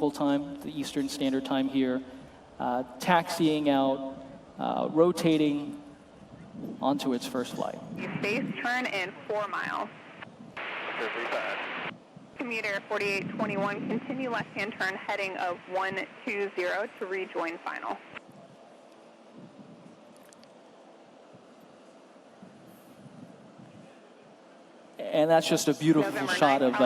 local time, the Eastern Standard Time here, taxiing out, rotating onto its first flight. Base turn in 4 miles. Commuter 4821, continue left-hand turn heading of 120 to rejoin final. And that's just a beautiful shot of the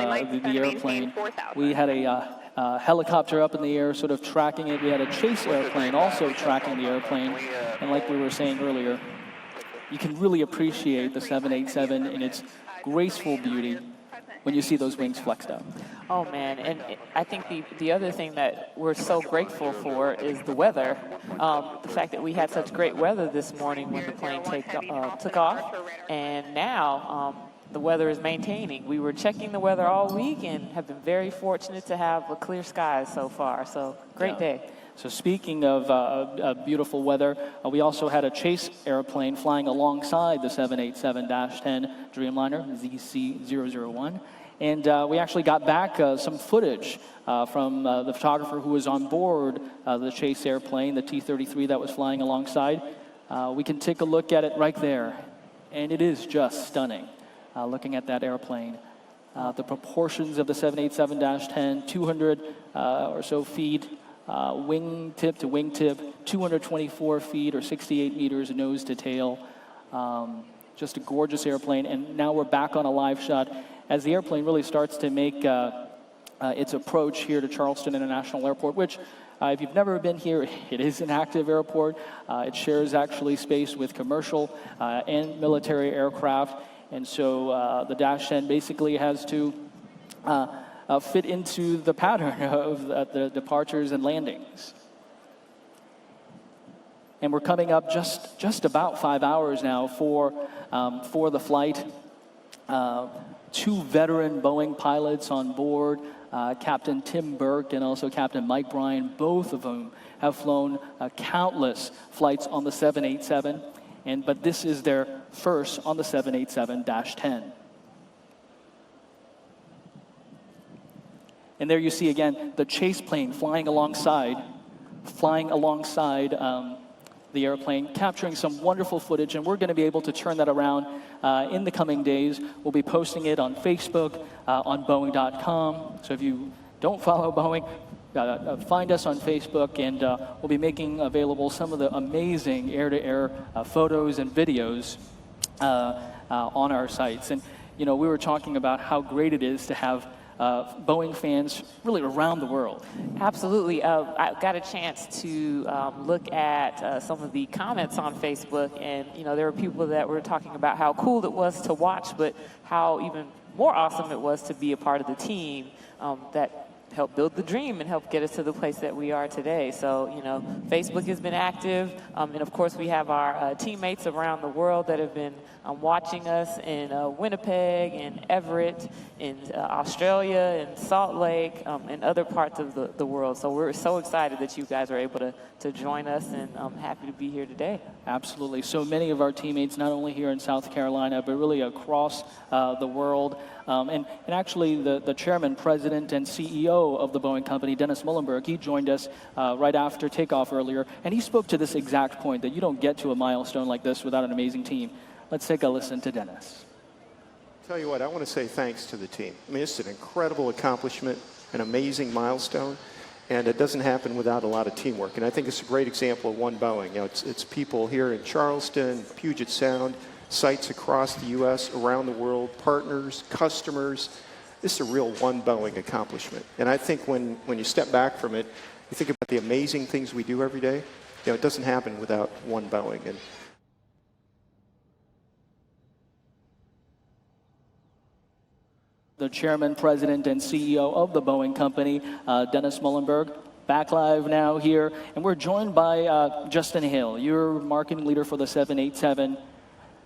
airplane. We had a helicopter up in the air sort of tracking it. We had a chase airplane also tracking the airplane. And like we were saying earlier, you can really appreciate the 787 in its graceful beauty when you see those wings flexed up. Oh man, and I think the other thing that we're so grateful for is the weather. The fact that we had such great weather this morning when the plane took off, and now the weather is maintaining. We were checking the weather all week and have been very fortunate to have a clear sky so far, so great day. So speaking of beautiful weather, we also had a chase airplane flying alongside the 787-10 Dreamliner, ZC001. And we actually got back some footage from the photographer who was on board the chase airplane, the T-33 that was flying alongside. We can take a look at it right there. And it is just stunning, looking at that airplane. The proportions of the 787-10, 200 or so feet, wingtip to wingtip, 224 feet or 68 meters nose to tail. Just a gorgeous airplane. And now we're back on a live shot as the airplane really starts to make its approach here to Charleston International Airport, which if you've never been here, it is an active airport. It shares actually space with commercial and military aircraft. And so the Dash 10 basically has to fit into the pattern of the departures and landings. And we're coming up just about 5 hours now for the flight. 2 veteran Boeing pilots on board, Captain Tim Burke and also Captain Mike Bryan, both of whom have flown countless flights on the 787. But this is their first on the 787-10. And there you see again the chase plane flying alongside the airplane, capturing some wonderful footage, and we're going to be able to turn that around in the coming days. We'll be posting it on Facebook, on Boeing.com. So if you don't follow Boeing, find us on Facebook, and we'll be making available some of the amazing air-to-air photos and videos on our sites. And you know, we were talking about how great it is to have Boeing fans really around the world. Absolutely. I got a chance to look at some of the comments on Facebook, and you know, there were people that were talking about how cool it was to watch, but how even more awesome it was to be a part of the team that helped build the dream and help get us to the place that we are today. So, you know, Facebook has been active, and of course we have our teammates around the world that have been watching us in Winnipeg, in Everett, in Australia, in Salt Lake, and other parts of the world. So we're so excited that you guys are able to join us, and I'm happy to be here today. Absolutely. So many of our teammates, not only here in South Carolina, but really across the world. And actually, the chairman, president, and CEO of the Boeing company, Dennis Muhlenberg, he joined us right after takeoff earlier, and he spoke to this exact point, that you don't get to a milestone like this without an amazing team. Let's take a listen to Dennis. Tell you what, I want to say thanks to the team. I mean, it's an incredible accomplishment, an amazing milestone, and it doesn't happen without a lot of teamwork. And I think it's a great example of One Boeing. You know, it's people here in Charleston, Puget Sound, sites across the U.S., around the world, partners, customers. This is a real One Boeing accomplishment. And I think when you step back from it, you think about the amazing things we do every day. You know, it doesn't happen without One Boeing. And the chairman, president, and CEO of the Boeing company, Dennis Muhlenberg, back live now here. And we're joined by Justin Hale, your marketing leader for the 787.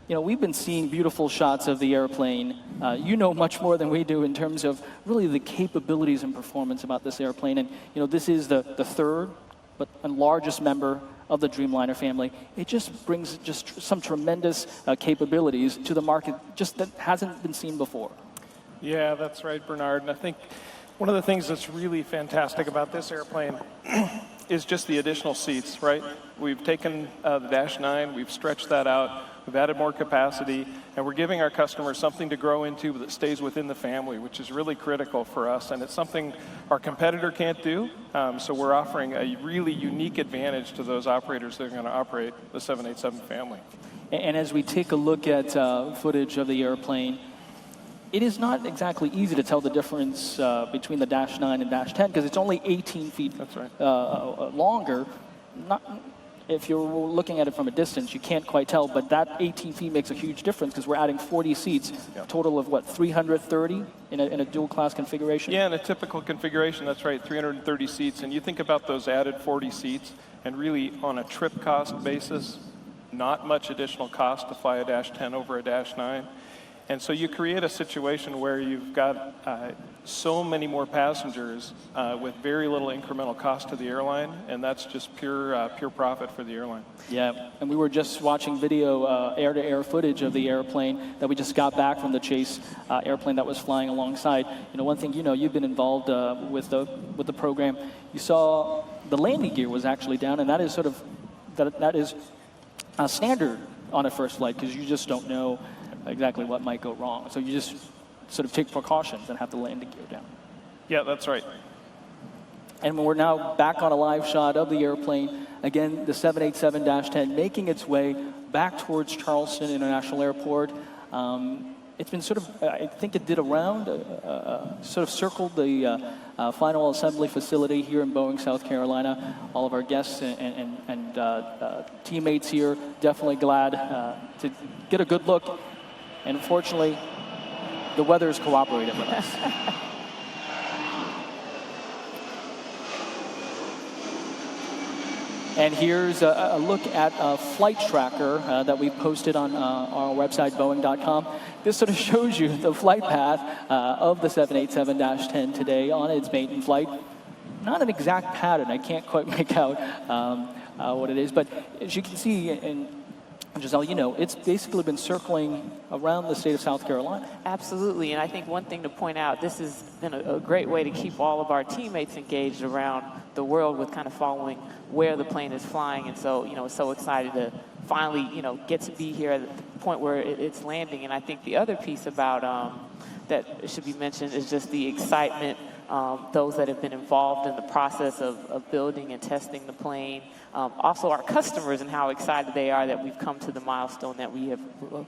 You know, we've been seeing beautiful shots of the airplane. You know much more than we do in terms of really the capabilities and performance about this airplane. And, you know, this is the third and largest member of the Dreamliner family. It just brings just some tremendous capabilities to the market just that hasn't been seen before. Yeah, that's right, Bernard. And I think One of the things that's really fantastic about this airplane is just the additional seats, right? We've taken the Dash 9, we've stretched that out, we've added more capacity, and we're giving our customers something to grow into that stays within the family, which is really critical for us, and it's something our competitor can't do, so we're offering a really unique advantage to those operators that are going to operate the 787 family. And as we take a look at footage of the airplane, it is not exactly easy to tell the difference between the Dash 9 and Dash 10 because it's only 18 feet That's right. Longer. If you're looking at it from a distance, you can't quite tell, but that 18 feet makes a huge difference because we're adding 40 seats, a total of, 330 in a dual-class configuration? Yeah, in a typical configuration, that's right, 330 seats. And you think about those added 40 seats, and really on a trip cost basis, not much additional cost to fly a Dash 10 over a Dash 9. And so you create a situation where you've got so many more passengers with very little incremental cost to the airline, and that's just pure profit for the airline. Yeah, and we were just watching video, air-to-air footage of the airplane that we just got back from the Chase airplane that was flying alongside. You know, one thing, you've been involved with the program. You saw the landing gear was actually down, and that is sort of that is standard on a first flight because you just don't know exactly what might go wrong. So you just sort of take precautions and have the landing gear down. Yeah, that's right. And we're now back on a live shot of the airplane. Again, the 787-10 making its way back towards Charleston International Airport. It's been sort of, I think it did a round, sort of circled the final assembly facility here in Boeing, South Carolina. All of our guests and teammates here definitely glad to get a good look. And unfortunately, the weather's cooperated with us. And here's a look at a flight tracker that we posted on our website, Boeing.com. This sort of shows you the flight path of the 787-10 today on its maiden flight. Not an exact pattern. I can't quite make out what it is. But as you can see, and Giselle, it's basically been circling around the state of South Carolina. Absolutely, and I think one thing to point out, this has been a great way to keep all of our teammates engaged around the world with kind of following where the plane is flying, and so, so excited to finally, get to be here at the point where it's landing. And I think the other piece about that should be mentioned is just the excitement, those that have been involved in the process of building and testing the plane. Also our customers and how excited they are that we've come to the milestone that we have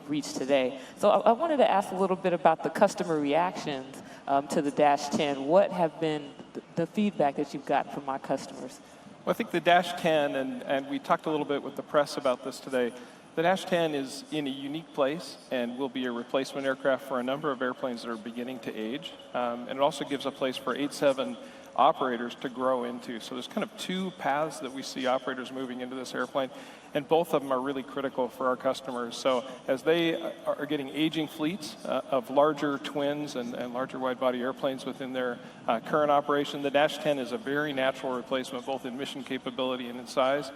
reached today. So I wanted to ask a little bit about the customer reactions to the Dash 10. What have been the feedback that you've gotten from our customers? Well, I think the Dash 10, and we talked a little bit with the press about this today, the Dash 10 is in a unique place and will be a replacement aircraft for a number of airplanes that are beginning to age. And it also gives a place for 87 operators to grow into. So there's kind of two paths that we see operators moving into this airplane, and both of them are really critical for our customers. So as they are getting aging fleets of larger twins and larger wide-body airplanes within their current operation, the Dash 10 is a very natural replacement, both in mission capability and in size,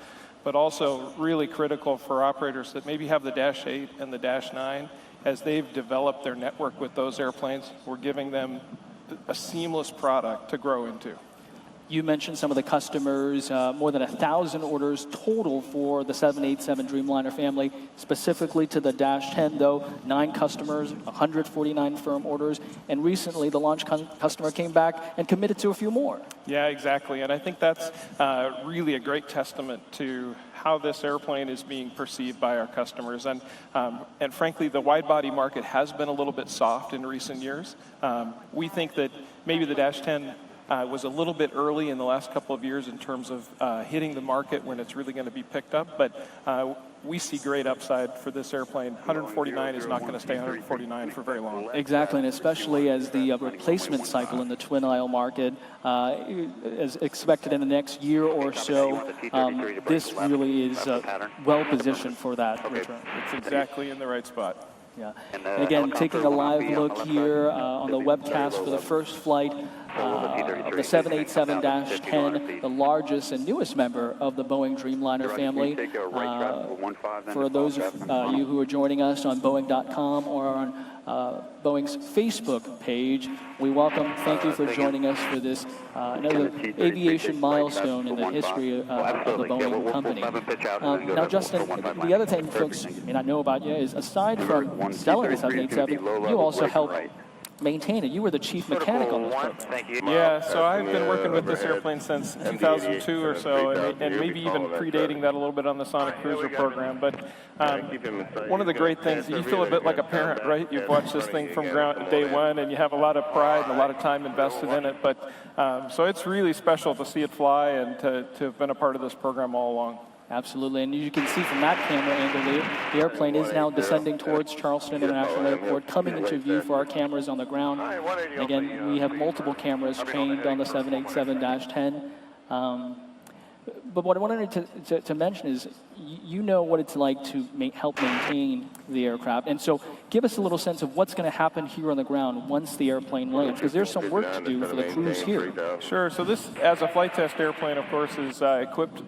but also really critical for operators that maybe have the Dash 8 and the Dash 9. As they've developed their network with those airplanes, we're giving them a seamless product to grow into. You mentioned some of the customers, more than 1,000 orders total for the 787 Dreamliner family, specifically to the Dash 10, though, 9 customers, 149 firm orders, and recently the launch customer came back and committed to a few more. Yeah, exactly, and I think that's really a great testament to how this airplane is being perceived by our customers. And frankly, the wide-body market has been a little bit soft in recent years. We think that maybe the Dash 10 was a little bit early in the last couple of years in terms of hitting the market when it's really going to be picked up, but we see great upside for this airplane. 149 is not going to stay 149 for very long. Exactly, and especially as the replacement cycle in the twin-aisle market is expected in the next year or so, this really is well-positioned for that return. It's exactly in the right spot. Yeah. And again, taking a live look here on the webcast for the first flight of the 787-10, the largest and newest member of the Boeing Dreamliner family. For those of you who are joining us on Boeing.com or on Boeing's Facebook page, we welcome, thank you for joining us for this another aviation milestone in the history of the Boeing company. Now, Justin, the other thing folks may not know about you is, aside from selling the 787, you also help maintain it. You were the chief mechanic on this program. Yeah, so I've been working with this airplane since 2002 or so, and maybe even predating that a little bit on the Sonic Cruiser program. But one of the great things, you feel a bit like a parent, right? You've watched this thing from day one, and you have a lot of pride and a lot of time invested in it. But so it's really special to see it fly and to have been a part of this program all along. Absolutely, and you can see from that camera angle, the airplane is now descending towards Charleston International Airport, coming into view for our cameras on the ground. Again, we have multiple cameras trained on the 787-10. But what I wanted to mention is, you know what it's like to help maintain the aircraft. And so give us a little sense of what's going to happen here on the ground once the airplane lands, because there's some work to do for the crews here. Sure. So this, as a flight test airplane, of course, is equipped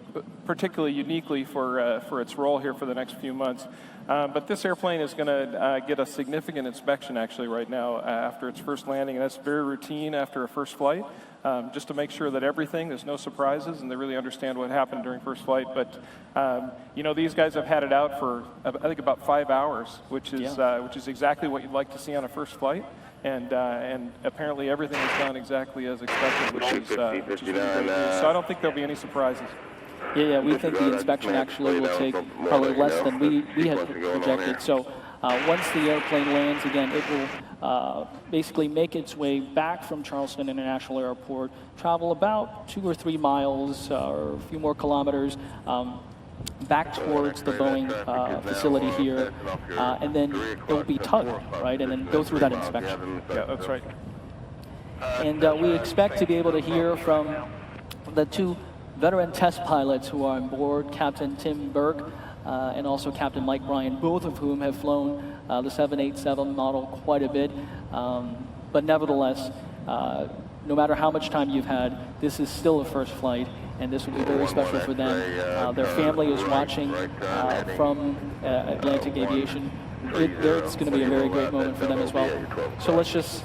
particularly uniquely for its role here for the next few months. But this airplane is going to get a significant inspection actually right now after its first landing, and that's very routine after a first flight. Just to make sure that there's no surprises, and they really understand what happened during first flight. But you know, these guys have had it out for I think about 5 hours, which is exactly what you'd like to see on a first flight. And apparently everything has gone exactly as expected, which is really great news. So I don't think there'll be any surprises. Yeah, we think the inspection actually will take probably less than we had projected. So once the airplane lands, again, it will basically make its way back from Charleston International Airport, travel about 2 or 3 miles or a few more kilometers back towards the Boeing facility here, and then it will be tugged, right, and then go through that inspection. Yeah, that's right. And we expect to be able to hear from the 2 veteran test pilots who are on board, Captain Tim Burke and also Captain Mike Bryan, both of whom have flown the 787 model quite a bit. But nevertheless, no matter how much time you've had, this is still a first flight, and this will be very special for them. Their family is watching from Atlantic Aviation. It's going to be a very great moment for them as well. So let's just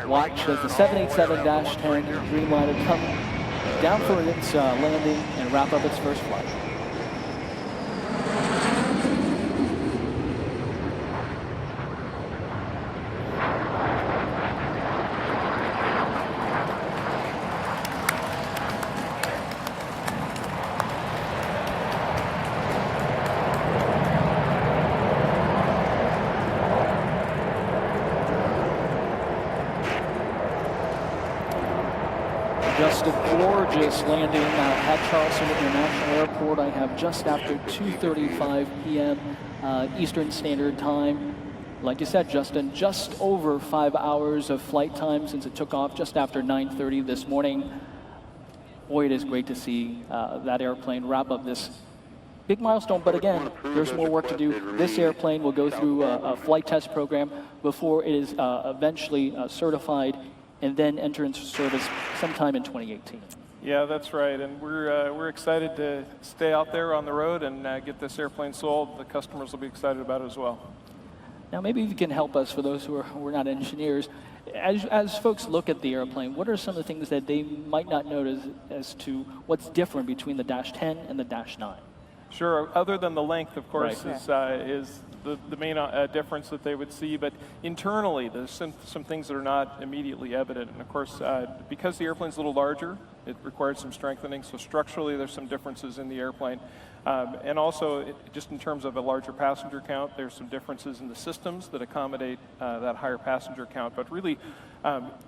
watch as the 787-10 Dreamliner come down for its landing and wrap up its first flight. Just a gorgeous landing at Charleston International Airport. I have just after 2:35 p.m. Eastern Standard Time. Like you said, Justin, just over 5 hours of flight time since it took off just after 9:30 this morning. Boy, it is great to see that airplane wrap up this big milestone. But again, there's more work to do. This airplane will go through a flight test program before it is eventually certified and then enter into service sometime in 2018. Yeah, that's right, and we're excited to stay out there on the road and get this airplane sold. The customers will be excited about it as well. Now, maybe you can help us, for those who are not engineers, as folks look at the airplane, what are some of the things that they might not notice as to what's different between the Dash 10 and the Dash 9? Sure, other than the length, of course, right. is the main difference that they would see, but internally there's some things that are not immediately evident. And of course, because the airplane's a little larger, it requires some strengthening, so structurally there's some differences in the airplane. And also, just in terms of a larger passenger count, there's some differences in the systems that accommodate that higher passenger count. But really,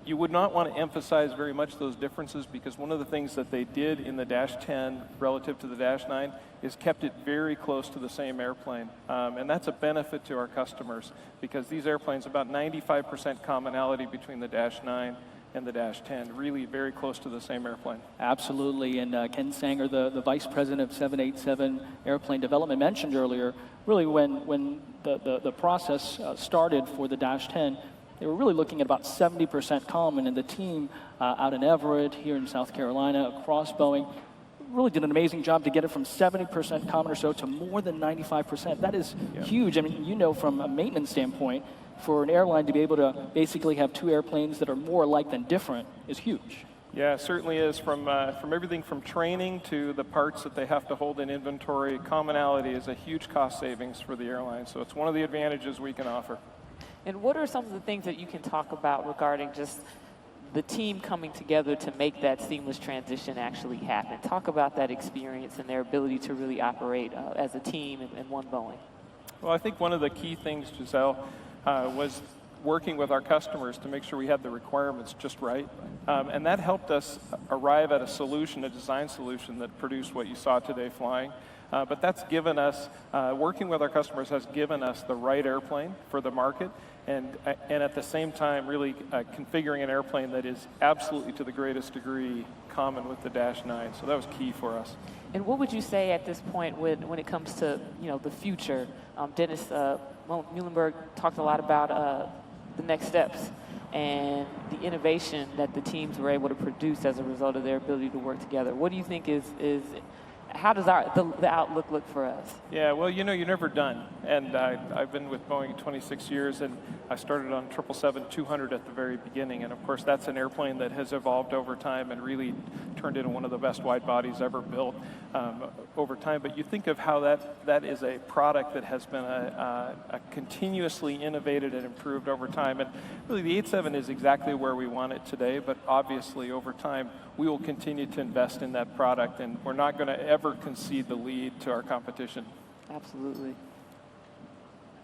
you would not want to emphasize very much those differences, because one of the things that they did in the Dash 10 relative to the Dash 9 is kept it very close to the same airplane. And that's a benefit to our customers, because these airplanes, about 95% commonality between the Dash 9 and the Dash 10, really very close to the same airplane. Absolutely, and Ken Sanger, the Vice President of 787 Airplane Development, mentioned earlier, really when the process started for the Dash 10, they were really looking at about 70% common, and the team out in Everett, here in South Carolina, across Boeing, really did an amazing job to get it from 70% common or so to more than 95%. That is huge. I mean, you know, from a maintenance standpoint, for an airline to be able to basically have two airplanes that are more alike than different is huge. Yeah, it certainly is. From everything from training to the parts that they have to hold in inventory, commonality is a huge cost savings for the airline. So it's one of the advantages we can offer. And what are some of the things that you can talk about regarding just the team coming together to make that seamless transition actually happen? Talk about that experience and their ability to really operate as a team in one Boeing. Well, I think one of the key things, Giselle, was working with our customers to make sure we had the requirements just right. And that helped us arrive at a solution, a design solution that produced what you saw today flying. But that's given us, working with our customers has given us the right airplane for the market, and at the same time really configuring an airplane that is absolutely to the greatest degree common with the Dash 9. So that was key for us. And what would you say at this point when it comes to, you know, the future? Dennis Muhlenberg talked a lot about the next steps and the innovation that the teams were able to produce as a result of their ability to work together. What do you think is how does the outlook look for us? Yeah, well, you know, you're never done. And I've been with Boeing 26 years, and I started on 777-200 at the very beginning. And of course, that's an airplane that has evolved over time and really turned into one of the best wide bodies ever built over time. But you think of how that is a product that has been a continuously innovated and improved over time. And really, the 87 is exactly where we want it today. But obviously, over time, we will continue to invest in that product, and we're not going to ever concede the lead to our competition. Absolutely.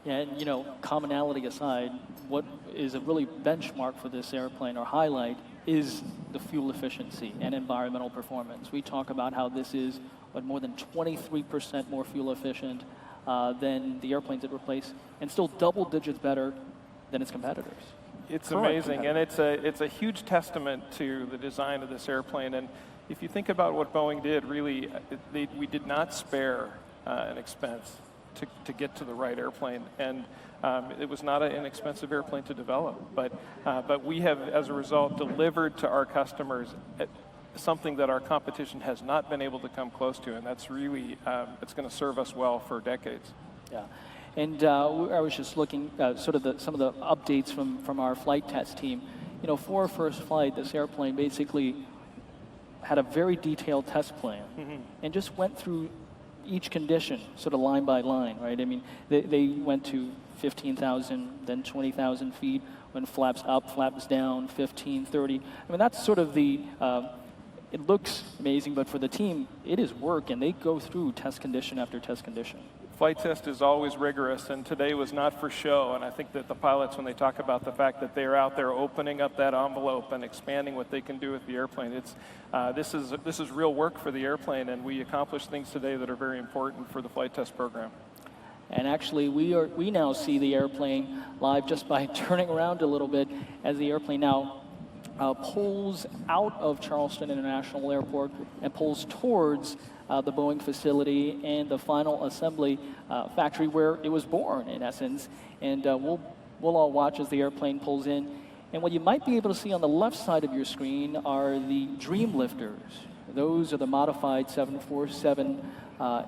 Yeah, and you know, commonality aside, what is a really benchmark for this airplane or highlight is the fuel efficiency and environmental performance. We talk about how this is more than 23% more fuel efficient than the airplanes it replaced, and still double digits better than its competitors. It's amazing, and it's a huge testament to the design of this airplane. And if you think about what Boeing did, really, we did not spare an expense to get to the right airplane. And it was not an inexpensive airplane to develop. But we have, as a result, delivered to our customers something that our competition has not been able to come close to. And that's really, it's going to serve us well for decades. Yeah. And I was just looking sort of some of the updates from our flight test team. You know, for our first flight, this airplane basically had a very detailed test plan and just went through each condition sort of line by line, right? I mean, they went to 15,000, then 20,000 feet, when flaps up, flaps down, 15, 30. I mean, that's sort of the, it looks amazing, but for the team, it is work, and they go through test condition after test condition. Flight test is always rigorous, and today was not for show. And I think that the pilots, when they talk about the fact that they're out there opening up that envelope and expanding what they can do with the airplane, this is real work for the airplane, and we accomplished things today that are very important for the flight test program. And actually, we now see the airplane live just by turning around a little bit as the airplane now pulls out of Charleston International Airport and pulls towards the Boeing facility and the final assembly factory where it was born, in essence. And we'll all watch as the airplane pulls in. And what you might be able to see on the left side of your screen are the Dreamlifters. Those are the modified 747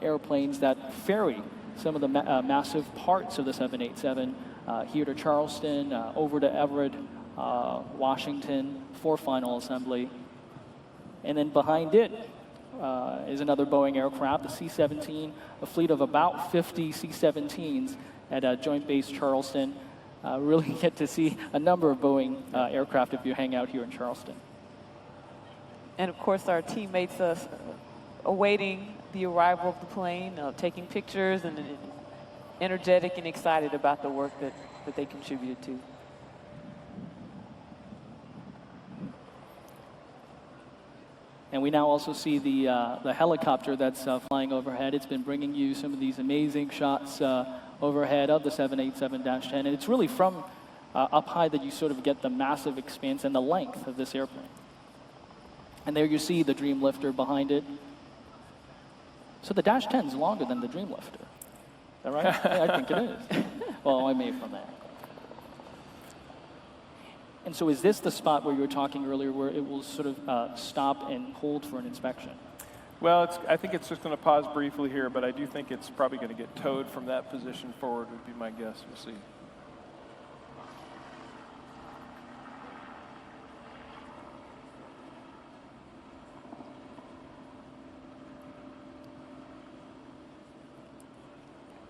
airplanes that ferry some of the massive parts of the 787 here to Charleston, over to Everett, Washington for final assembly. And then behind it is another Boeing aircraft, the C-17, a fleet of about 50 C-17s at Joint Base Charleston. Really get to see a number of Boeing aircraft if you hang out here in Charleston. And of course, our teammates awaiting the arrival of the plane, taking pictures and energetic and excited about the work that they contributed to. And we now also see the helicopter that's flying overhead. It's been bringing you some of these amazing shots overhead of the 787-10. And it's really from up high that you sort of get the massive expanse and the length of this airplane. And there you see the Dreamlifter behind it. So the Dash 10 is longer than the Dreamlifter. Is that right? Yeah, I think it is. Well, I may from there. And so is this the spot where you were talking earlier where it will sort of stop and hold for an inspection? Well, I think it's just going to pause briefly here, but I do think it's probably going to get towed from that position forward would be my guess. We'll see.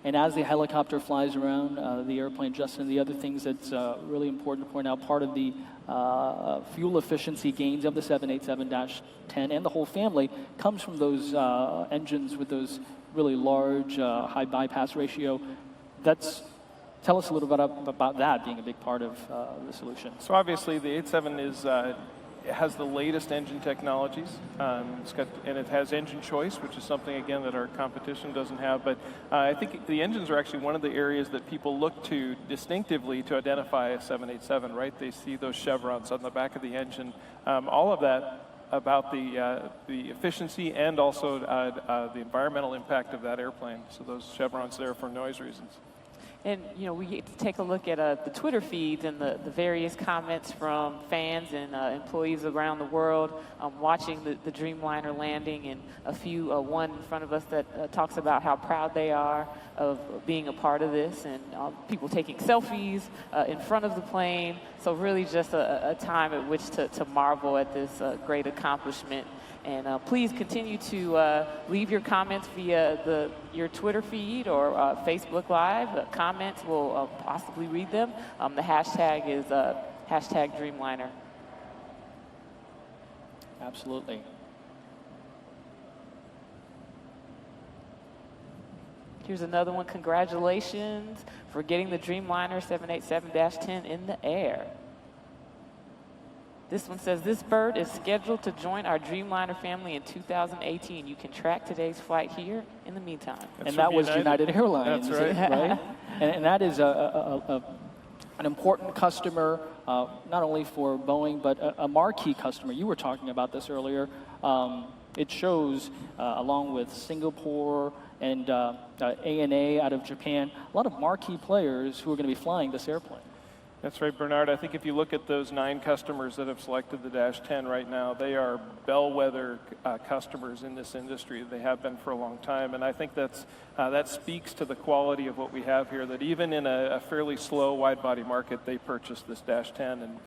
And as the helicopter flies around the airplane, Justin, the other things that's really important to point out, part of the fuel efficiency gains of the 787-10 and the whole family comes from those engines with those really large high bypass ratio. Tell us a little bit about that being a big part of the solution. So obviously the 87 has the latest engine technologies. And it has engine choice, which is something, again, that our competition doesn't have. But I think the engines are actually one of the areas that people look to distinctively to identify a 787, right? They see those chevrons on the back of the engine. All of that about the efficiency and also the environmental impact of that airplane. So those chevrons there for noise reasons. And, we get to take a look at the Twitter feeds and the various comments from fans and employees around the world watching the Dreamliner landing, and a few, one in front of us that talks about how proud they are of being a part of this, and people taking selfies in front of the plane. So really just a time at which to marvel at this great accomplishment. And please continue to leave your comments via your Twitter feed or Facebook Live. Comments, we'll possibly read them. The hashtag is hashtag Dreamliner. Absolutely. Here's another one. Congratulations for getting the Dreamliner 787-10 in the air. This one says, this bird is scheduled to join our Dreamliner family in 2018. You can track today's flight here in the meantime. And that was United Airlines, That's right. right? And that is an important customer, not only for Boeing, but a marquee customer. You were talking about this earlier. It shows, along with Singapore and ANA out of Japan, a lot of marquee players who are going to be flying this airplane. That's right, Bernard. I think if you look at those 9 customers that have selected the Dash 10 right now, they are bellwether customers in this industry. They have been for a long time, and I think that speaks to the quality of what we have here, that even in a fairly slow wide-body market, they purchased this Dash 10, and